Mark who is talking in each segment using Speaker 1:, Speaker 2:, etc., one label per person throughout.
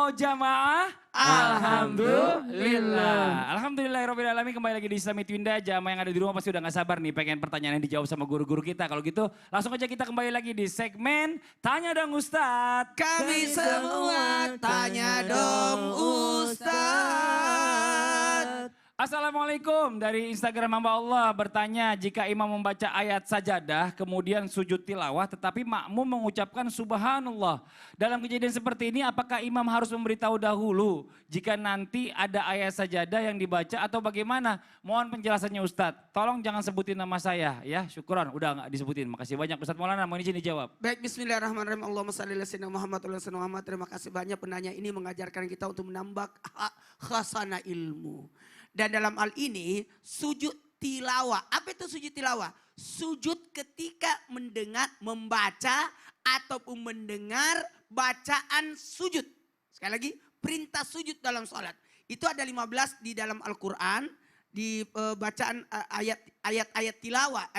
Speaker 1: jamaah.
Speaker 2: Alhamdulillah.
Speaker 1: Alhamdulillahirrahmanirrahim. Kembali lagi di Islami Twinda. Jamaah yang ada di rumah pasti udah gak sabar nih pengen pertanyaan yang dijawab sama guru-guru kita. Kalau gitu langsung aja kita kembali lagi di segmen Tanya Dong Ustadz.
Speaker 2: Kami semua tanya dong Ustadz.
Speaker 1: Assalamualaikum, dari Instagram hamba Allah bertanya, jika imam membaca ayat sajadah kemudian sujud tilawah tetapi makmum mengucapkan subhanallah. Dalam kejadian seperti ini apakah imam harus memberitahu dahulu jika nanti ada ayat sajadah yang dibaca atau bagaimana? Mohon penjelasannya Ustadz. Tolong jangan sebutin nama saya ya, syukuran udah gak disebutin. Makasih banyak Ustadz Maulana, mohon izin dijawab.
Speaker 2: Baik, bismillahirrahmanirrahim. Allahumma shalli ala sayyidina Muhammad wa ala sayyidina Muhammad. Terima kasih banyak, penanya ini mengajarkan kita untuk menambah khazanah ilmu. Dan dalam hal ini sujud tilawah. Apa itu sujud tilawah? Sujud ketika mendengar, membaca ataupun mendengar bacaan sujud. Sekali lagi, perintah sujud dalam sholat. Itu ada 15 di dalam Al-Quran. Di bacaan ayat-ayat tilawah.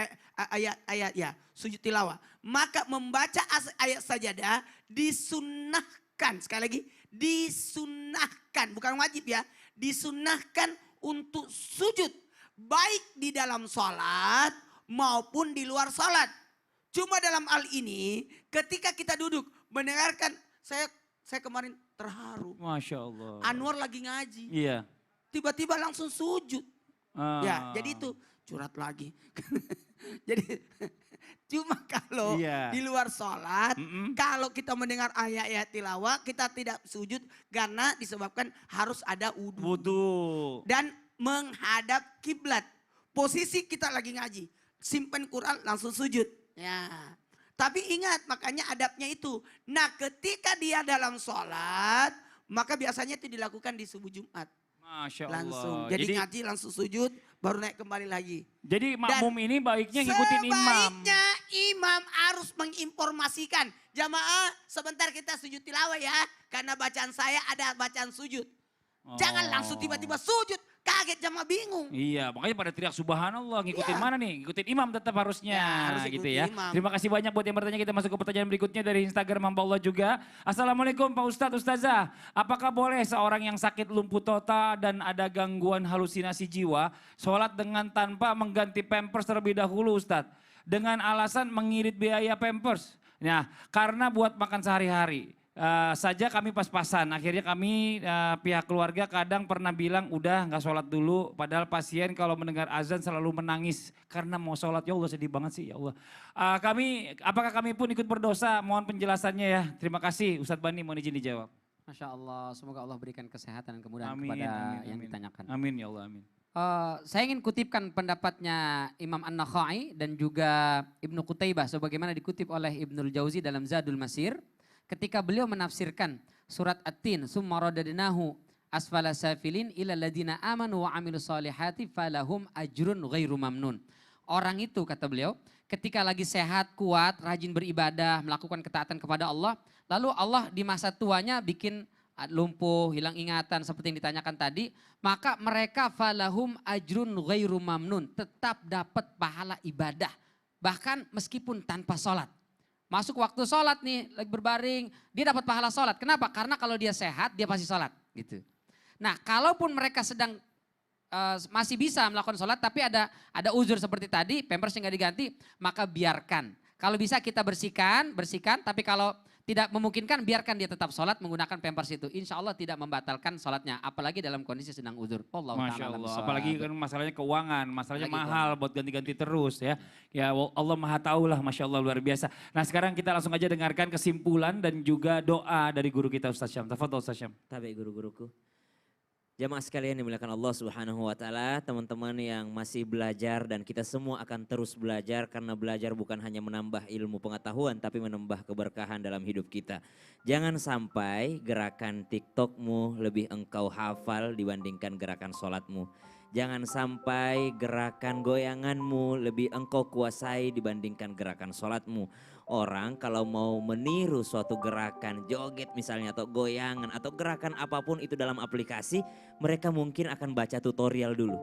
Speaker 2: Ayat-ayat ya, sujud tilawah. Maka membaca ayat sajadah disunnahkan. Sekali lagi, disunnahkan. Bukan wajib ya. Disunnahkan untuk sujud baik di dalam sholat maupun di luar sholat. Cuma dalam hal ini ketika kita duduk mendengarkan, saya kemarin terharu.
Speaker 1: Masya Allah.
Speaker 2: Anwar lagi ngaji.
Speaker 1: Iya.
Speaker 2: Tiba-tiba langsung sujud. Ya, jadi itu curhat lagi. Jadi cuma kalau di luar sholat, kalau kita mendengar ayat-ayat tilawah, kita tidak sujud karena disebabkan harus ada wudu. Dan menghadap kiblat. Posisi kita lagi ngaji, simpan Quran langsung sujud. Ya. Tapi ingat, makanya adabnya itu. Nah, ketika dia dalam sholat, maka biasanya itu dilakukan di subuh Jumat.
Speaker 1: Masya Allah.
Speaker 2: Langsung. Jadi ngaji langsung sujud, baru naik kembali lagi.
Speaker 1: Jadi makmum ini baiknya ngikutin imam.
Speaker 2: Sebaiknya imam harus menginformasikan. Jamaah sebentar kita sujud tilawah ya. Karena bacaan saya ada bacaan sujud. Jangan langsung tiba-tiba sujud. Kaget jamaah bingung.
Speaker 1: Iya, makanya pada teriak subhanallah, ngikutin mana nih? Ngikutin imam tetap harusnya,
Speaker 2: harus
Speaker 1: gitu
Speaker 2: ikutin
Speaker 1: ya.
Speaker 2: imam.
Speaker 1: Terima kasih banyak buat yang bertanya, kita masuk ke pertanyaan berikutnya dari Instagram hamba Allah juga. Assalamualaikum Pak Ustadz, Ustazah. Apakah boleh seorang yang sakit lumpuh total dan ada gangguan halusinasi jiwa, sholat dengan tanpa mengganti pampers terlebih dahulu Ustadz? Dengan alasan mengirit biaya pampers. Nah, karena buat makan sehari-hari. Saja kami pas-pasan, akhirnya kami pihak keluarga kadang pernah bilang udah nggak sholat dulu, padahal pasien kalau mendengar azan selalu menangis karena mau sholat. Ya Allah, sedih banget sih ya Allah. Apakah kami pun ikut berdosa? Mohon penjelasannya ya. Terima kasih Ustadz Bani, mohon izin dijawab.
Speaker 3: Masya Allah, semoga Allah berikan kesehatan dan kemudahan kepada yang ditanyakan.
Speaker 1: Amin ya Allah, amin.
Speaker 3: Saya ingin kutipkan pendapatnya Imam An-Nakhai dan juga Ibnu Qutaibah sebagaimana dikutip oleh Ibnul Jauzi dalam Zadul Masir. Ketika beliau menafsirkan surat At-Tin, summa radadnahu asfala safilin ila ladina amanu wa amilus solihati falahum ajrun ghairu mamnun. Orang itu kata beliau, ketika lagi sehat, kuat, rajin beribadah, melakukan ketaatan kepada Allah, lalu Allah di masa tuanya bikin lumpuh, hilang ingatan seperti yang ditanyakan tadi, maka mereka falahum ajrun ghairu mamnun, tetap dapat pahala ibadah, bahkan meskipun tanpa sholat. Masuk waktu sholat nih, lagi berbaring, dia dapat pahala sholat. Kenapa? Karena kalau dia sehat, dia pasti sholat. Gitu. Nah, kalaupun mereka sedang masih bisa melakukan sholat, tapi ada uzur seperti tadi, pampersnya nggak diganti, maka biarkan. Kalau bisa kita bersihkan, tapi kalau tidak memungkinkan, biarkan dia tetap sholat menggunakan pampers itu. Insya Allah tidak membatalkan sholatnya, apalagi dalam kondisi sedang uzur.
Speaker 1: Masya Allah, apalagi kan masalahnya keuangan, masalahnya mahal buat ganti-ganti terus ya. Ya Allah maha tahu lah, Masya Allah luar biasa. Nah sekarang kita langsung aja dengarkan kesimpulan dan juga doa dari guru kita Ustaz Syam. Tafadhol Ustaz Syam.
Speaker 4: Tabi guru-guruku. Jamaah sekalian dimuliakan Allah Subhanahu wa taala, teman-teman yang masih belajar dan kita semua akan terus belajar karena belajar bukan hanya menambah ilmu pengetahuan tapi menambah keberkahan dalam hidup kita. Jangan sampai gerakan TikTokmu lebih engkau hafal dibandingkan gerakan sholatmu. Jangan sampai gerakan goyanganmu lebih engkau kuasai dibandingkan gerakan sholatmu. Orang kalau mau meniru suatu gerakan joget misalnya atau goyangan atau gerakan apapun itu dalam aplikasi, mereka mungkin akan baca tutorial dulu.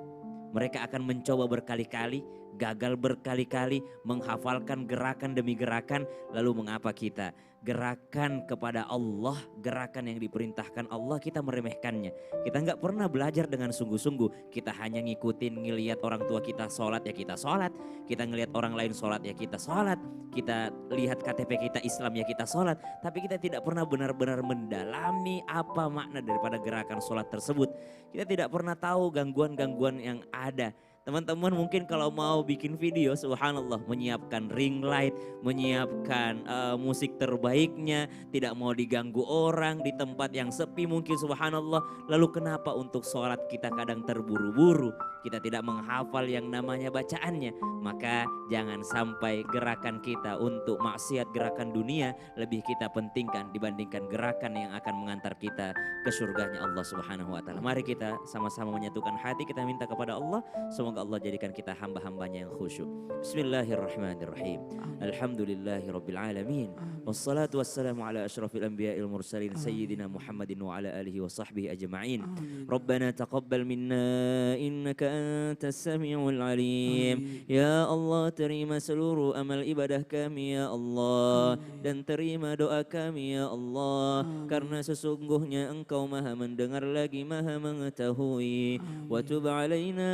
Speaker 4: Mereka akan mencoba berkali-kali, gagal berkali-kali, menghafalkan gerakan demi gerakan, lalu mengapa kita gerakan kepada Allah, gerakan yang diperintahkan Allah kita meremehkannya. Kita nggak pernah belajar dengan sungguh-sungguh. Kita hanya ngikutin ngelihat orang tua kita sholat ya kita sholat. Kita ngelihat orang lain sholat ya kita sholat. Kita lihat KTP kita Islam ya kita sholat. Tapi kita tidak pernah benar-benar mendalami apa makna daripada gerakan sholat tersebut. Kita tidak pernah tahu gangguan-gangguan yang ada. Teman-teman mungkin kalau mau bikin video, subhanallah, menyiapkan ring light, menyiapkan musik terbaiknya, tidak mau diganggu orang di tempat yang sepi mungkin, subhanallah. Lalu kenapa untuk sholat kita kadang terburu-buru, kita tidak menghafal yang namanya bacaannya. Maka jangan sampai gerakan kita untuk maksiat, gerakan dunia lebih kita pentingkan dibandingkan gerakan yang akan mengantar kita ke surganya Allah Subhanahu wa taala. Mari kita sama-sama menyatukan hati, kita minta kepada Allah, semoga Allah jadikan kita hamba-hambanya yang khusyuk. Bismillahirrahmanirrahim. Alhamdulillahirabbil alamin. Wassalatu wassalamu ala asyrafil anbiya'il mursalin sayyidina Muhammadin wa ala alihi wa sahbihi ajma'in. Rabbana taqabbal minna innaka antas samiul alim. Ya Allah, terima seluruh amal ibadah kami ya Allah, dan terima doa kami ya Allah, karena sesungguhnya Engkau Maha mendengar lagi Maha mengetahui. Wa tub alaina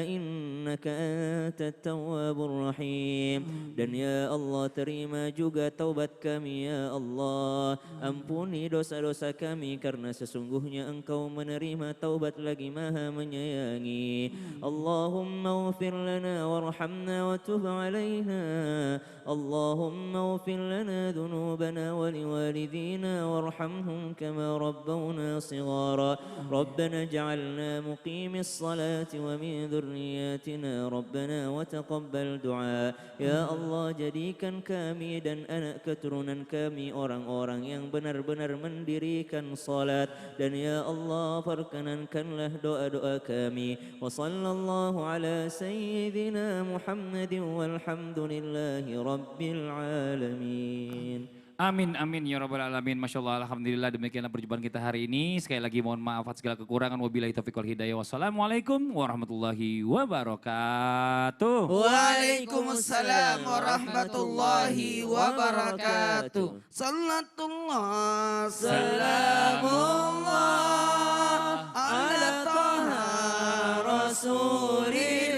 Speaker 4: innaka antat tawwabur rahim. Dan ya Allah, terima juga taubat kami ya Allah. Ampuni dosa-dosa kami karena sesungguhnya Engkau menerima taubat lagi Maha menyayangi. Allahumma ighfir lana warhamna wa tub alaina. Allahumma ighfir lana dhunubana wa liwalidina warhamhum kama rabbawna shighara. Rabbana ij'alna muqimis salati wa min dhurriyyatina Rabbana wa taqabbal du'a. Ya Allah, jadikan kami dan anak keturunan kami orang-orang yang benar-benar mendirikan salat, dan ya Allah perkenankanlah doa-doa kami. Wa sallallahu ala sayyidina Muhammadin walhamdulillahi rabbil alamin.
Speaker 1: Amin, amin ya rabbal alamin. Masya Allah, alhamdulillah, demikianlah perjumpaan kita hari ini. Sekali lagi mohon maaf atas segala kekurangan. Wabillahi taufiq wal hidayah. Wassalamualaikum warahmatullahi wabarakatuh.
Speaker 2: Waalaikumsalam warahmatullahi wabarakatuh. Salatullah salamullah ala taha rasulillah.